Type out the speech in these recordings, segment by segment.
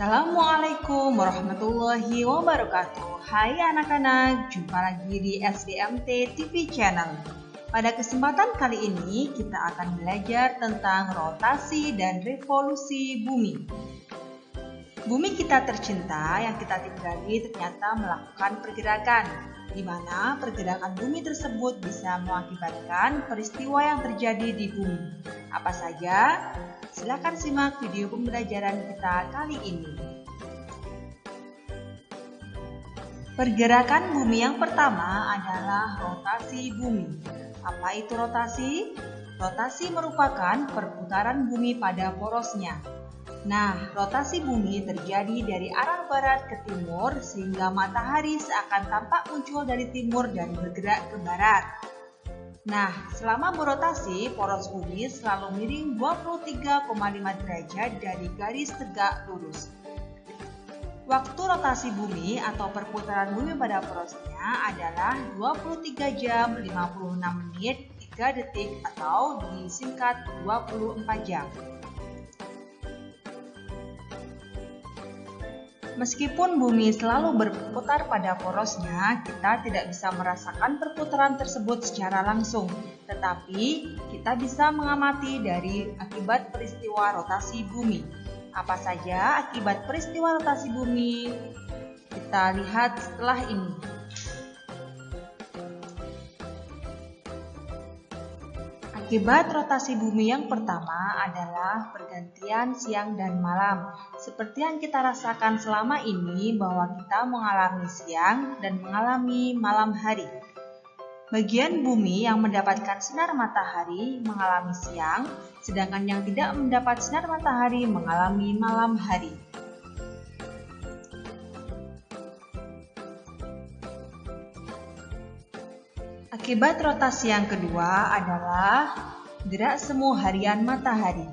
Assalamualaikum warahmatullahi wabarakatuh. Hai anak-anak, jumpa lagi di SDMT TV Channel. Pada kesempatan kali ini kita akan belajar tentang rotasi dan revolusi bumi. Bumi kita tercinta yang kita tinggali ternyata melakukan pergerakan, di mana pergerakan bumi tersebut bisa mengakibatkan peristiwa yang terjadi di bumi. Apa saja? Silakan simak video pembelajaran kita kali ini. Pergerakan bumi yang pertama adalah rotasi bumi. Apa itu rotasi? Rotasi merupakan perputaran bumi pada porosnya. Nah, rotasi bumi terjadi dari arah barat ke timur sehingga matahari seakan tampak muncul dari timur dan bergerak ke barat. Nah, selama berotasi, poros bumi selalu miring 23,5 derajat dari garis tegak lurus. Waktu rotasi bumi atau perputaran bumi pada porosnya adalah 23 jam 56 menit 3 detik atau disingkat 24 jam. Meskipun bumi selalu berputar pada porosnya, kita tidak bisa merasakan perputaran tersebut secara langsung. Tetapi, kita bisa mengamati dari akibat peristiwa rotasi bumi. Apa saja akibat peristiwa rotasi bumi? Kita lihat setelah ini. Akibat rotasi bumi yang pertama adalah pergantian siang dan malam. Seperti yang kita rasakan selama ini bahwa kita mengalami siang dan mengalami malam hari. Bagian bumi yang mendapatkan sinar matahari mengalami siang, sedangkan yang tidak mendapat sinar matahari mengalami malam hari. Akibat rotasi yang kedua adalah gerak semu harian matahari.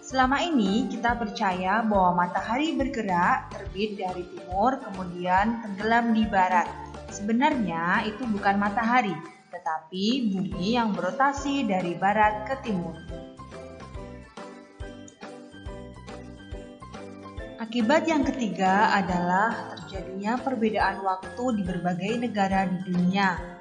Selama ini kita percaya bahwa matahari bergerak terbit dari timur kemudian tenggelam di barat. Sebenarnya itu bukan matahari, tetapi bumi yang berotasi dari barat ke timur. Akibat yang ketiga adalah terjadinya perbedaan waktu di berbagai negara di dunia.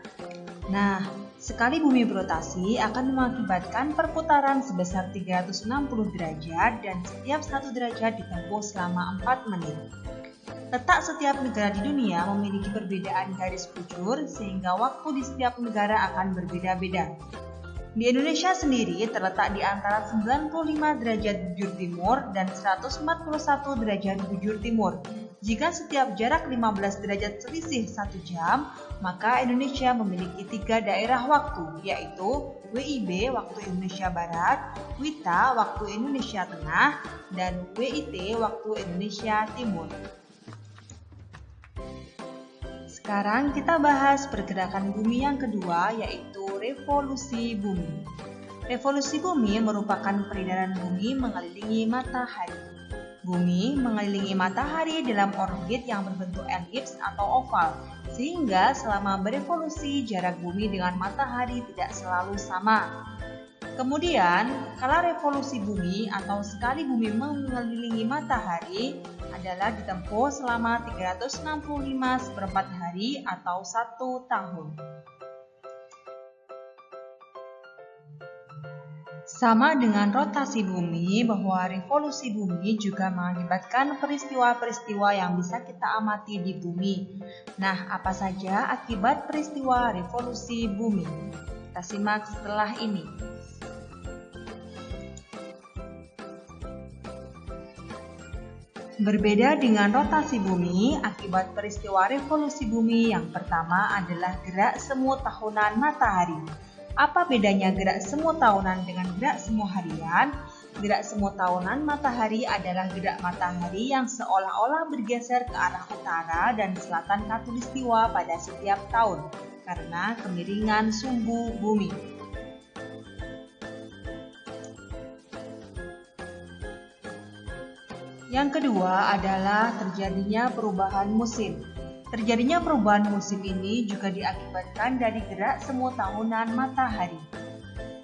Nah, sekali bumi berotasi akan mengakibatkan perputaran sebesar 360 derajat dan setiap 1 derajat ditempuh selama 4 menit. Letak setiap negara di dunia memiliki perbedaan garis bujur sehingga waktu di setiap negara akan berbeda-beda. Di Indonesia sendiri terletak di antara 95 derajat bujur timur dan 141 derajat bujur timur. Jika setiap jarak 15 derajat selisih 1 jam, maka Indonesia memiliki 3 daerah waktu, yaitu WIB waktu Indonesia Barat, WITA waktu Indonesia Tengah, dan WIT waktu Indonesia Timur. Sekarang kita bahas pergerakan bumi yang kedua, yaitu revolusi bumi. Revolusi bumi merupakan peredaran bumi mengelilingi matahari. Bumi mengelilingi matahari dalam orbit yang berbentuk elips atau oval, sehingga selama berevolusi jarak bumi dengan matahari tidak selalu sama. Kemudian, kala revolusi bumi atau sekali bumi mengelilingi matahari adalah ditempuh selama 365 seperempat hari atau 1 tahun. Sama dengan rotasi bumi, bahwa revolusi bumi juga mengakibatkan peristiwa-peristiwa yang bisa kita amati di bumi. Nah, apa saja akibat peristiwa revolusi bumi? Kita simak setelah ini. Berbeda dengan rotasi bumi, akibat peristiwa revolusi bumi yang pertama adalah gerak semu tahunan matahari. Apa bedanya gerak semu tahunan dengan gerak semu harian? Gerak semu tahunan matahari adalah gerak matahari yang seolah-olah bergeser ke arah utara dan selatan khatulistiwa pada setiap tahun karena kemiringan sumbu bumi. Yang kedua adalah terjadinya perubahan musim. Terjadinya perubahan musim ini juga diakibatkan dari gerak semu tahunan matahari.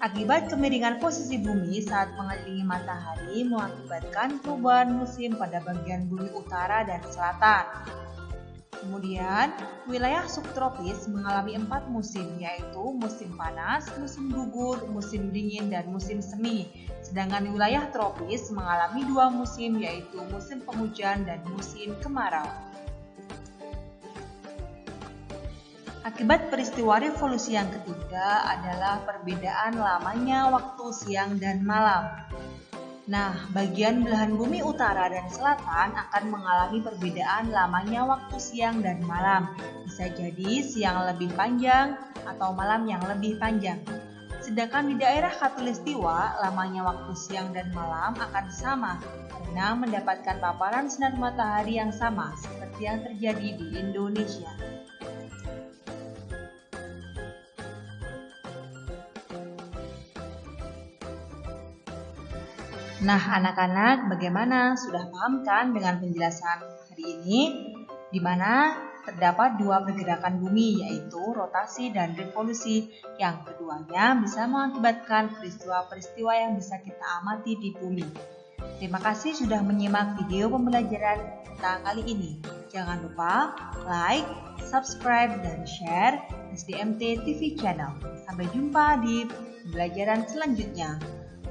Akibat kemiringan posisi bumi saat mengelilingi matahari mengakibatkan perubahan musim pada bagian bumi utara dan selatan. Kemudian, wilayah subtropis mengalami 4 musim, yaitu musim panas, musim gugur, musim dingin, dan musim semi. Sedangkan wilayah tropis mengalami 2 musim, yaitu musim penghujan dan musim kemarau. Akibat peristiwa revolusi yang ketiga adalah perbedaan lamanya waktu siang dan malam. Nah, bagian belahan bumi utara dan selatan akan mengalami perbedaan lamanya waktu siang dan malam. Bisa jadi siang lebih panjang atau malam yang lebih panjang. Sedangkan di daerah khatulistiwa, lamanya waktu siang dan malam akan sama karena mendapatkan paparan sinar matahari yang sama seperti yang terjadi di Indonesia. Nah, anak-anak, bagaimana? Sudah paham kan dengan penjelasan hari ini? Di mana terdapat 2 pergerakan bumi, yaitu rotasi dan revolusi. Yang keduanya bisa mengakibatkan peristiwa-peristiwa yang bisa kita amati di bumi. Terima kasih sudah menyimak video pembelajaran kita kali ini. Jangan lupa like, subscribe, dan share SDMT TV Channel. Sampai jumpa di pembelajaran selanjutnya.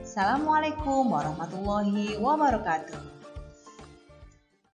Assalamualaikum warahmatullahi wabarakatuh.